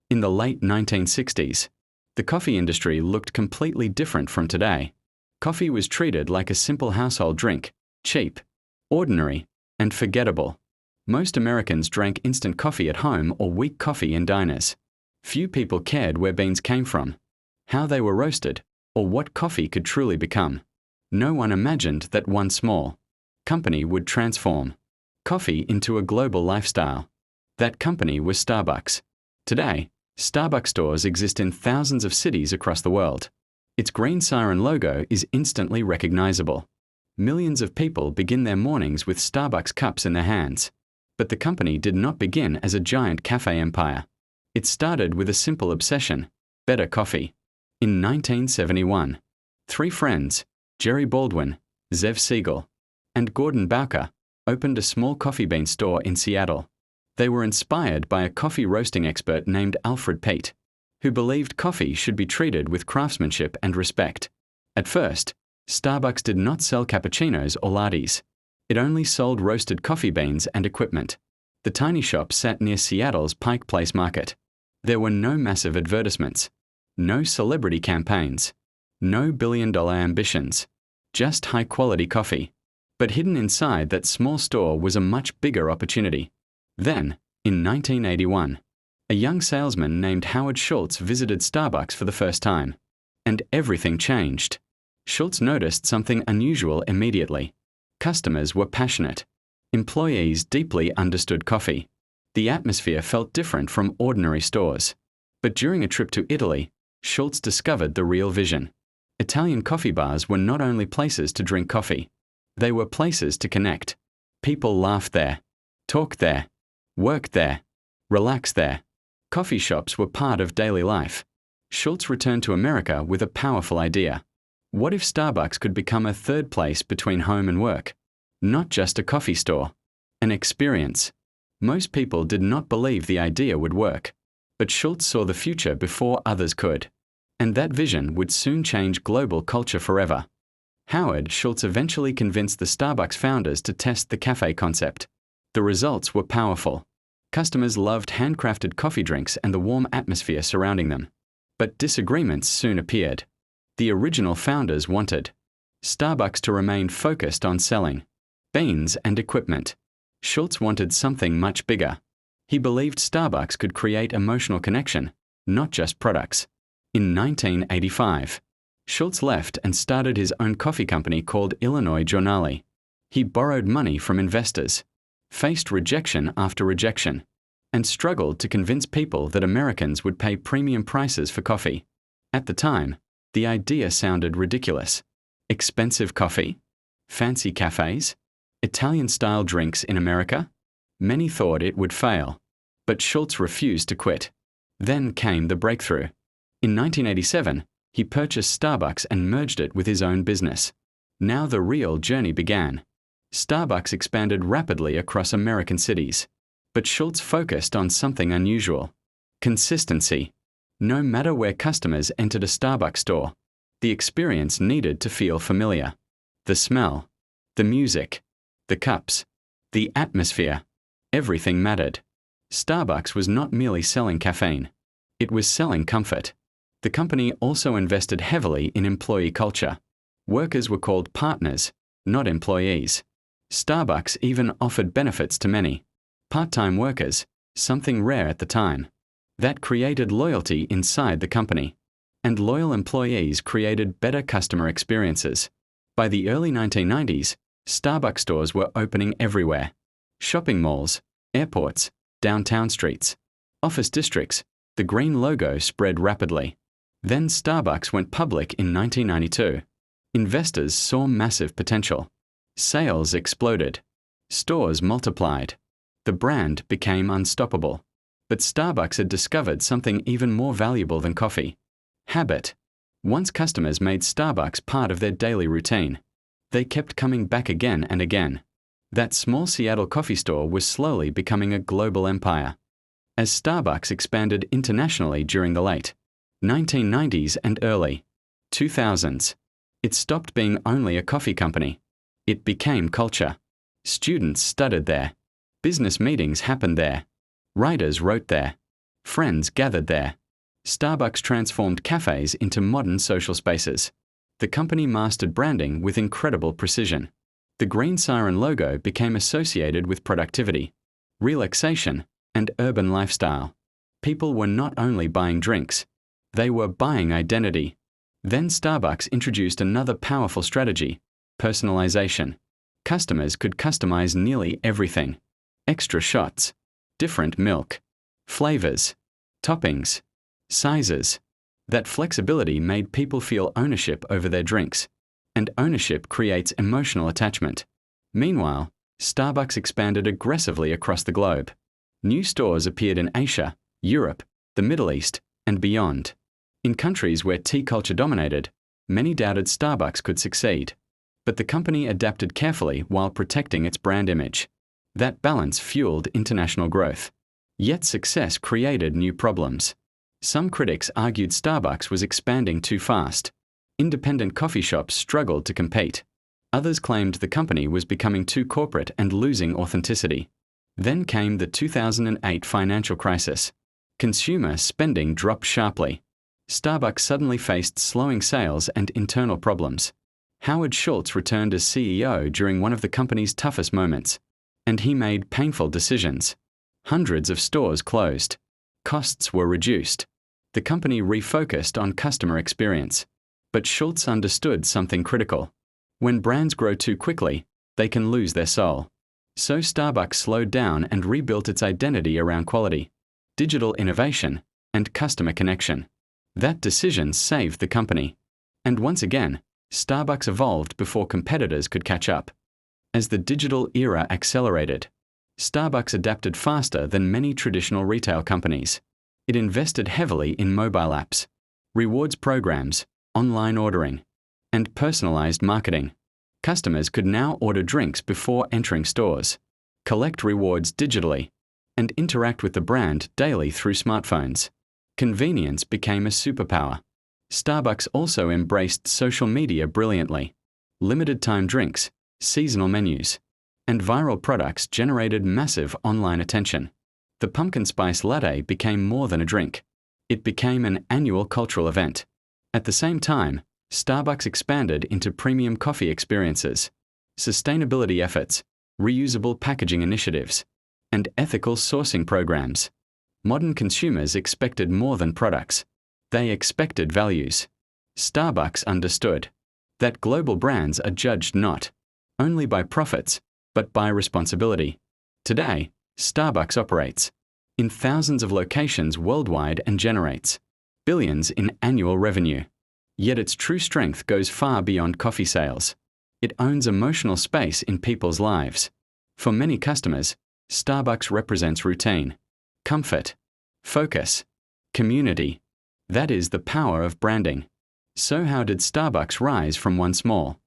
In the late 1960s, the coffee industry looked completely different from today. Coffee was treated like a simple household drink, cheap, ordinary, and forgettable. Most Americans drank instant coffee at home or weak coffee in diners. Few people cared where beans came from, how they were roasted, or what coffee could truly become. No one imagined that one small company would transform coffee into a global lifestyle. That company was Starbucks. Today, Starbucks stores exist in thousands of cities across the world. Its green siren logo is instantly recognizable. Millions of people begin their mornings with Starbucks cups in their hands. But the company did not begin as a giant cafe empire. It started with a simple obsession: better coffee. In 1971, three friends, Jerry Baldwin, Zev Siegel, and Gordon Bowker, opened a small coffee bean store in Seattle. They were inspired by a coffee roasting expert named Alfred Peet, who believed coffee should be treated with craftsmanship and respect. At first, Starbucks did not sell cappuccinos or lattes. It only sold roasted coffee beans and equipment. The tiny shop sat near Seattle's Pike Place Market. There were no massive advertisements, no celebrity campaigns, no billion-dollar ambitions, just high-quality coffee. But hidden inside that small store was a much bigger opportunity. Then, in 1981, a young salesman named Howard Schultz visited Starbucks for the first time. And everything changed. Schultz noticed something unusual immediately. Customers were passionate. Employees deeply understood coffee. The atmosphere felt different from ordinary stores. But during a trip to Italy, Schultz discovered the real vision. Italian coffee bars were not only places to drink coffee. They were places to connect. People laughed there, talked there, worked there, relaxed there. Coffee shops were part of daily life. Schultz returned to America with a powerful idea. What if Starbucks could become a third place between home and work? Not just a coffee store, an experience. Most people did not believe the idea would work, but Schultz saw the future before others could. And that vision would soon change global culture forever. Howard Schultz eventually convinced the Starbucks founders to test the cafe concept. The results were powerful. Customers loved handcrafted coffee drinks and the warm atmosphere surrounding them. But disagreements soon appeared. The original founders wanted Starbucks to remain focused on selling beans and equipment. Schultz wanted something much bigger. He believed Starbucks could create emotional connection, not just products. In 1985, Schultz left and started his own coffee company called Illinois Giornale. He borrowed money from investors, faced rejection after rejection, and struggled to convince people that Americans would pay premium prices for coffee. At the time, the idea sounded ridiculous. Expensive coffee? Fancy cafes? Italian-style drinks in America? Many thought it would fail, but Schultz refused to quit. Then came the breakthrough. In 1987, he purchased Starbucks and merged it with his own business. Now the real journey began. Starbucks expanded rapidly across American cities. But Schultz focused on something unusual: consistency. No matter where customers entered a Starbucks store, the experience needed to feel familiar. The smell, the music, the cups, the atmosphere, everything mattered. Starbucks was not merely selling caffeine. It was selling comfort. The company also invested heavily in employee culture. Workers were called partners, not employees. Starbucks even offered benefits to many. Part-time workers, something rare at the time. That created loyalty inside the company. And loyal employees created better customer experiences. By the early 1990s, Starbucks stores were opening everywhere. Shopping malls, airports, downtown streets, office districts. The green logo spread rapidly. Then Starbucks went public in 1992. Investors saw massive potential. Sales exploded. Stores multiplied. The brand became unstoppable. But Starbucks had discovered something even more valuable than coffee: habit. Once customers made Starbucks part of their daily routine, they kept coming back again and again. That small Seattle coffee store was slowly becoming a global empire. As Starbucks expanded internationally during the late 1990s and early 2000s, it stopped being only a coffee company. It became culture. Students studied there. Business meetings happened there. Writers wrote there. Friends gathered there. Starbucks transformed cafes into modern social spaces. The company mastered branding with incredible precision. The green siren logo became associated with productivity, relaxation, and urban lifestyle. People were not only buying drinks, they were buying identity. Then Starbucks introduced another powerful strategy: personalization. Customers could customize nearly everything. Extra shots, different milk, flavors, toppings, sizes. That flexibility made people feel ownership over their drinks, and ownership creates emotional attachment. Meanwhile, Starbucks expanded aggressively across the globe. New stores appeared in Asia, Europe, the Middle East, and beyond. In countries where tea culture dominated, many doubted Starbucks could succeed. But the company adapted carefully while protecting its brand image. That balance fueled international growth. Yet success created new problems. Some critics argued Starbucks was expanding too fast. Independent coffee shops struggled to compete. Others claimed the company was becoming too corporate and losing authenticity. Then came the 2008 financial crisis. Consumer spending dropped sharply. Starbucks suddenly faced slowing sales and internal problems. Howard Schultz returned as CEO during one of the company's toughest moments, and he made painful decisions. Hundreds of stores closed. Costs were reduced. The company refocused on customer experience. But Schultz understood something critical. When brands grow too quickly, they can lose their soul. So Starbucks slowed down and rebuilt its identity around quality, digital innovation, and customer connection. That decision saved the company. And once again, Starbucks evolved before competitors could catch up. As the digital era accelerated, Starbucks adapted faster than many traditional retail companies. It invested heavily in mobile apps, rewards programs, online ordering, and personalized marketing. Customers could now order drinks before entering stores, collect rewards digitally, and interact with the brand daily through smartphones. Convenience became a superpower. Starbucks also embraced social media brilliantly. Limited-time drinks, seasonal menus, and viral products generated massive online attention. The pumpkin spice latte became more than a drink. It became an annual cultural event. At the same time, Starbucks expanded into premium coffee experiences, sustainability efforts, reusable packaging initiatives, and ethical sourcing programs. Modern consumers expected more than products. They expected values. Starbucks understood that global brands are judged not only by profits, but by responsibility. Today, Starbucks operates in thousands of locations worldwide and generates billions in annual revenue. Yet its true strength goes far beyond coffee sales. It owns emotional space in people's lives. For many customers, Starbucks represents routine, comfort, focus, community. That is the power of branding. So how did Starbucks rise from one small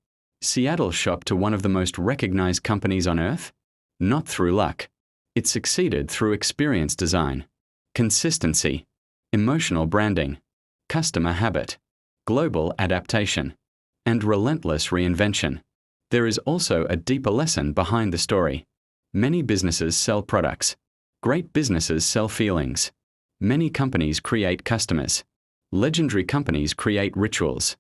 Seattle shop to one of the most recognized companies on earth? Not through luck. It succeeded through experience design, consistency, emotional branding, customer habit, global adaptation, and relentless reinvention. There is also a deeper lesson behind the story. Many businesses sell products. Great businesses sell feelings. Many companies create customers. Legendary companies create rituals.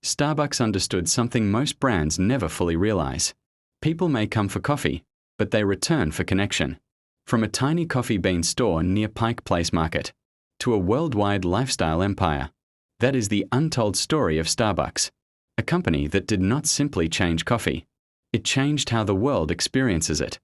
Starbucks understood something most brands never fully realize. People may come for coffee, but they return for connection. From a tiny coffee bean store near Pike Place Market to a worldwide lifestyle empire, that is the untold story of Starbucks, a company that did not simply change coffee. It changed how the world experiences it.